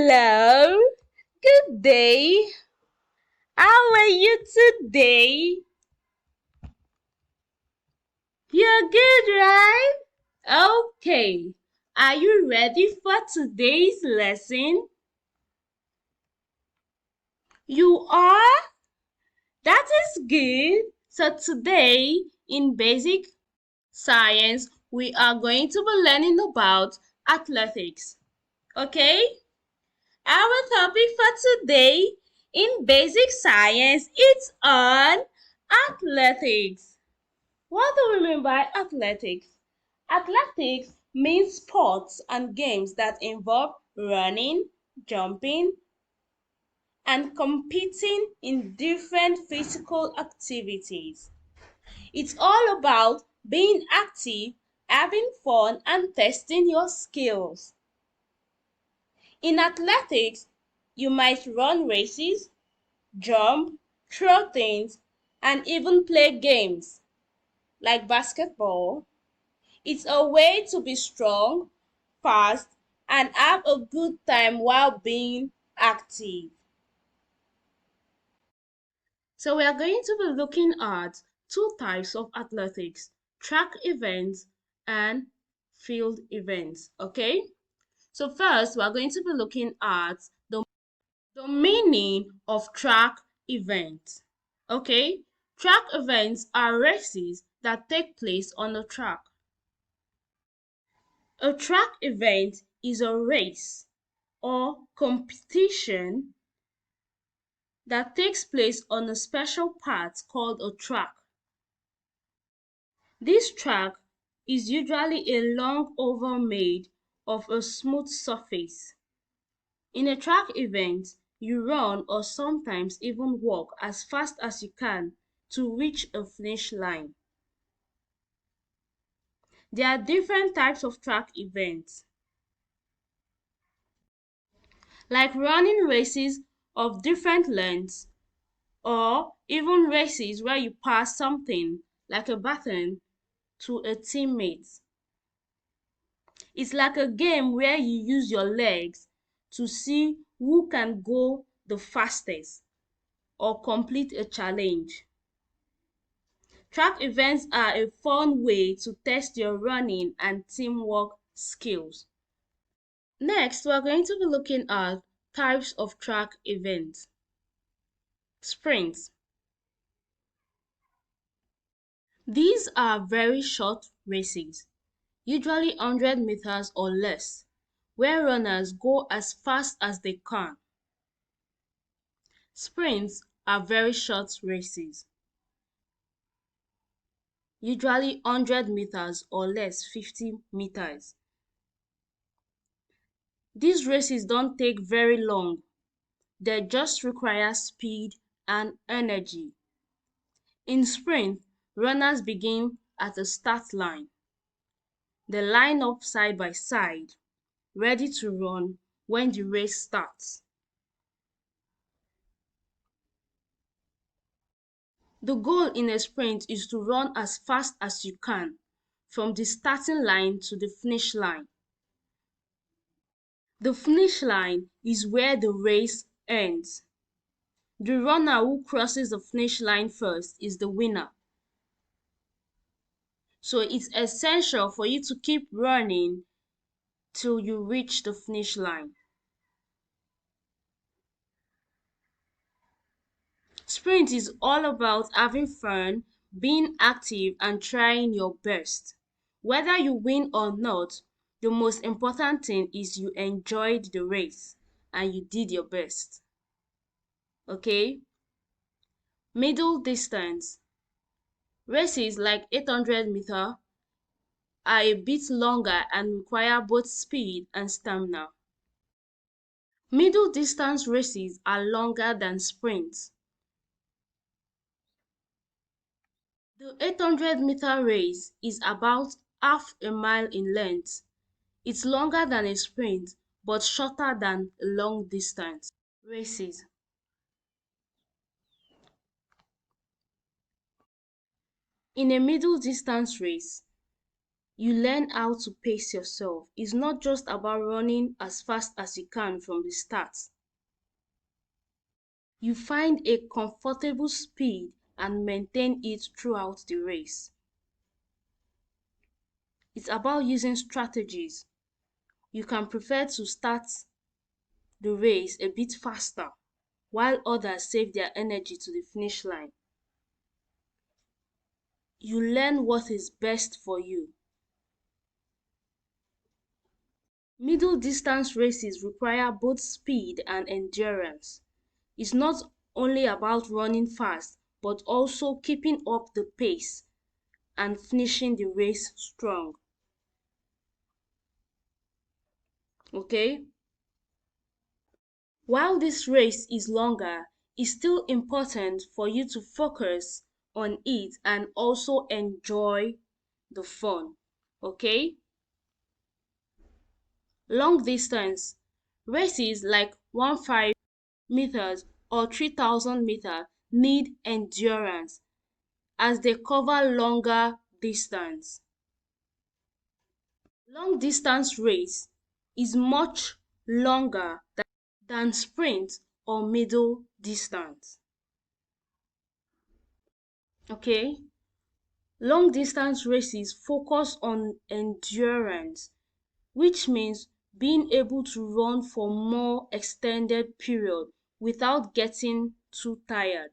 Hello, good day. How are you today? You're good, right? Okay. Are you ready for today's lesson? You are? That is good. So today in basic science, we are going to be learning about athletics. Okay? Our topic for today in basic science is on athletics. What do we mean by athletics? Athletics means sports and games that involve running, jumping, and competing in different physical activities. It's all about being active, having fun, and testing your skills. In athletics, you might run races, jump, throw things, and even play games like basketball. It's a way to be strong, fast, and have a good time while being active. So we are going to be looking at two types of athletics, track events and field events, okay? So first, we are going to be looking at the meaning of track events. Okay, track events are races that take place on a track. A track event is a race or competition that takes place on a special part called a track. This track is usually a long oval made of a smooth surface. In a track event, you run or sometimes even walk as fast as you can to reach a finish line. There are different types of track events, like running races of different lengths, or even races where you pass something like a baton to a teammate. It's like a game where you use your legs to see who can go the fastest or complete a challenge. Track events are a fun way to test your running and teamwork skills. Next, we are going to be looking at types of track events. Sprints. These are very short races, usually 100 meters or less, where runners go as fast as they can. Sprints are very short races, usually 100 meters or less, 50 meters. These races don't take very long. They just require speed and energy. In sprint, runners begin at the start line. They line up side by side, ready to run when the race starts. The goal in a sprint is to run as fast as you can from the starting line to the finish line. The finish line is where the race ends. The runner who crosses the finish line first is the winner. So it's essential for you to keep running till you reach the finish line. Sprint is all about having fun, being active, and trying your best. Whether you win or not, the most important thing is you enjoyed the race and you did your best. Okay? Middle distance. Races like 800-meter are a bit longer and require both speed and stamina. Middle distance races are longer than sprints. The 800-meter race is about half a mile in length. It's longer than a sprint, but shorter than a long distance races. In a middle distance race, You learn how to pace yourself. It's not just about running as fast as you can from the start. You find a comfortable speed and maintain it throughout the race. It's about using strategies. You can prefer to start the race a bit faster, while others save their energy to the finish line. You learn what is best for you. Middle distance races require both speed and endurance. It's not only about running fast, but also keeping up the pace and finishing the race strong. Okay? While this race is longer, it's still important for you to focus on it and also enjoy the fun. Okay? Long distance races like 15 meters or 3000 meters need endurance as they cover longer distance. Long distance race is much longer than sprint or middle distance. Okay? Long distance races focus on endurance, which means being able to run for more extended period without getting too tired.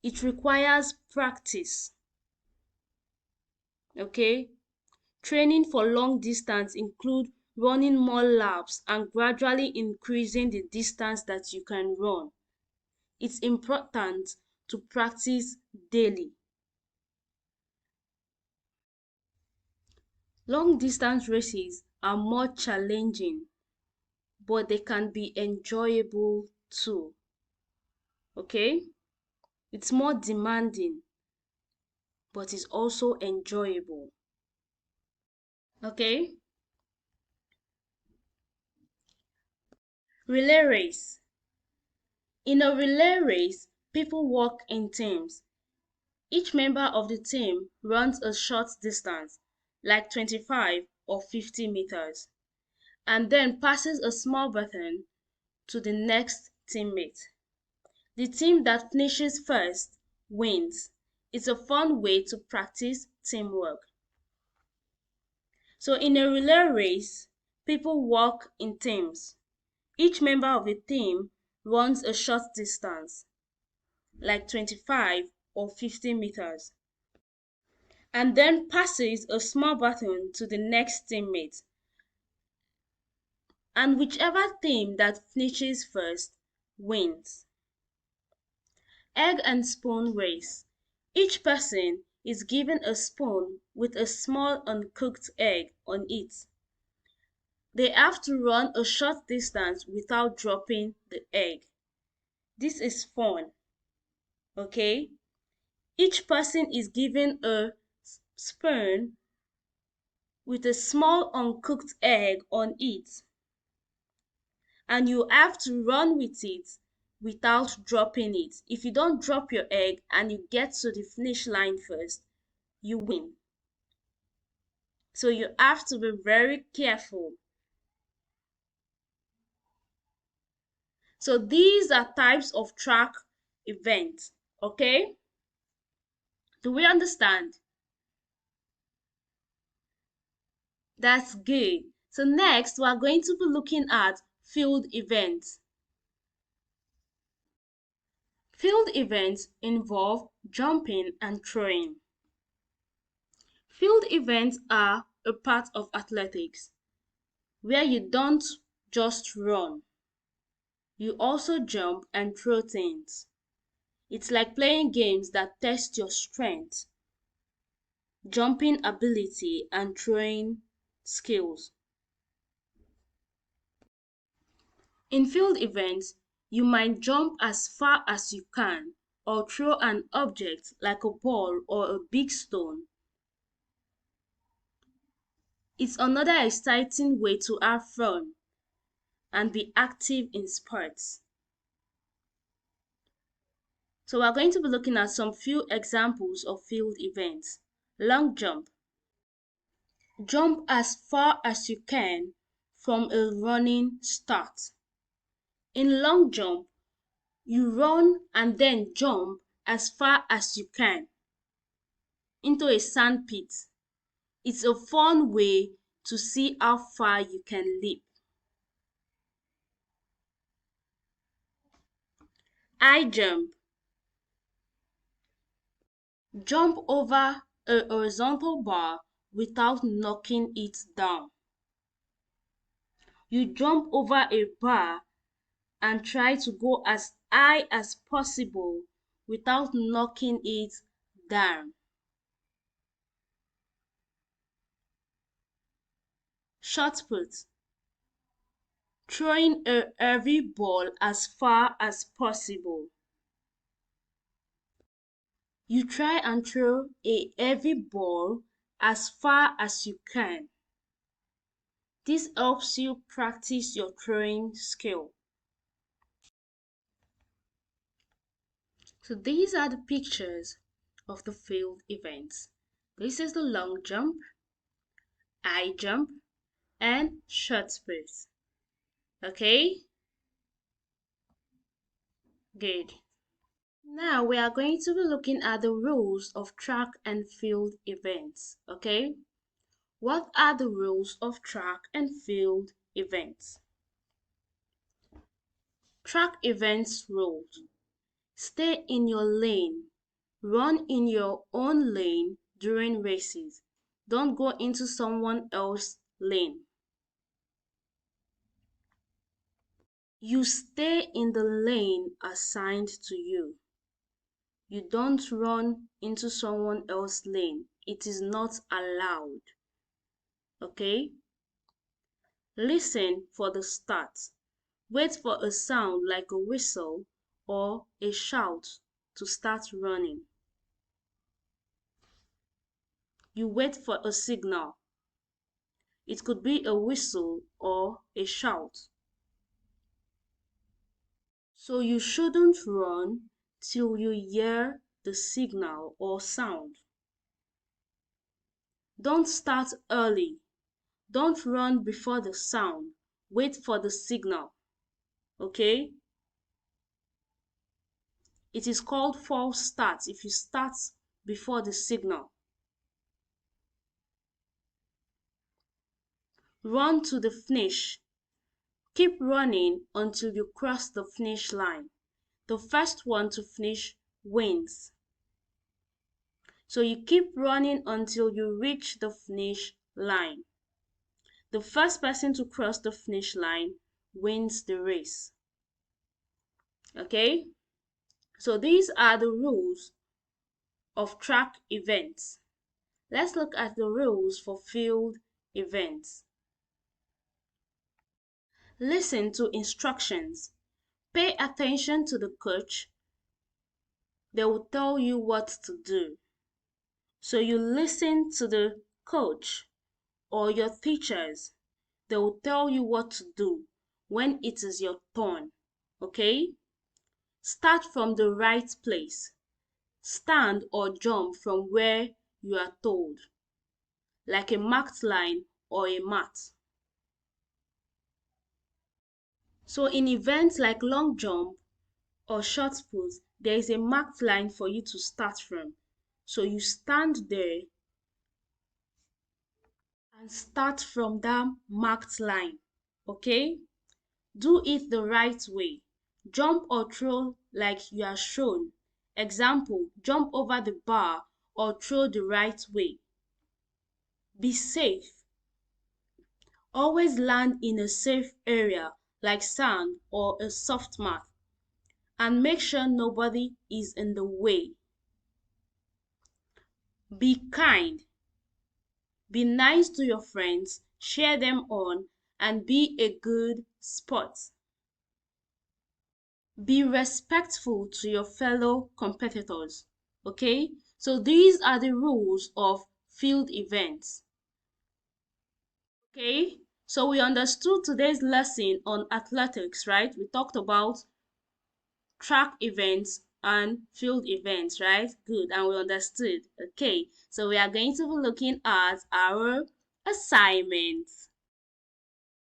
It requires practice. Okay? Training for long distance include running more laps and gradually increasing the distance that you can run. It's important to practice daily. Long distance races are more challenging, but they can be enjoyable too. Okay? It's more demanding, but it's also enjoyable. Okay? Relay race. In a relay race, people walk in teams. Each member of the team runs a short distance, like 25 or 50 meters, and then passes a small baton to the next teammate. The team that finishes first wins. It's a fun way to practice teamwork. So in a relay race, people walk in teams. Each member of the team runs a short distance, like 25 or 50 meters, and then passes a small baton to the next teammate. And whichever team that finishes first wins. Egg and spoon race. Each person is given a spoon with a small uncooked egg on it. They have to run a short distance without dropping the egg. This is fun, okay? Each person is given a spoon with a small uncooked egg on it, and you have to run with it without dropping it. If you don't drop your egg and you get to the finish line first, you win. So you have to be very careful. So these are types of track events, okay? Do we understand? That's good. So next, we are going to be looking at field events. Field events involve jumping and throwing. Field events are a part of athletics where you don't just run, you also jump and throw things. It's like playing games that test your strength, jumping ability, and throwing skills. In field events, you might jump as far as you can or throw an object like a ball or a big stone. It's another exciting way to have fun and be active in sports. So we're going to be looking at some few examples of field events. Long jump. Jump as far as you can from a running start. In long jump, you run and then jump as far as you can into a sand pit. It's a fun way to see how far you can leap. High jump. Jump over a horizontal bar without knocking it down. You jump over a bar and try to go as high as possible without knocking it down. Shot put. Throwing a heavy ball as far as possible. You try and throw a heavy ball as far as you can. This helps you practice your throwing skill. So these are the pictures of the field events. This is the long jump, high jump, and short put. Okay? Good. Now we are going to be looking at the rules of track and field events. Okay? What are the rules of track and field events? Track events rules. Stay in your lane. Run in your own lane during races. Don't go into someone else's lane. You stay in the lane assigned to you. You don't run into someone else's lane. It is not allowed. Okay? Listen for the start. Wait for a sound like a whistle or a shout to start running. You wait for a signal. It could be a whistle or a shout. So you shouldn't run till you hear the signal or sound. Don't start early. Don't run before the sound. Wait for the signal. Okay? It is called false start if you start before the signal. Run to the finish. Keep running until you cross the finish line. The first one to finish wins. So you keep running until you reach the finish line. The first person to cross the finish line wins the race. Okay? So these are the rules of track events. Let's look at the rules for field events. Listen to instructions. Pay attention to the coach. They will tell you what to do. So you listen to the coach or your teachers. They will tell you what to do when it is your turn. Okay? Start from the right place. Stand or jump from where you are told, like a marked line or a mat. So in events like long jump or short put, there is a marked line for you to start from. So you stand there and start from that marked line. Okay? Do it the right way. Jump or throw like you are shown. Example, jump over the bar or throw the right way. Be safe. Always land in a safe area like sand or a soft mat, and make sure nobody is in the way. Be kind. Be nice to your friends, cheer them on, and be a good sport. Be respectful to your fellow competitors. Okay? So these are the rules of field events. Okay? So we understood today's lesson on athletics, right? We talked about track events and field events, right? Good, and we understood. Okay, so we are going to be looking at our assignments.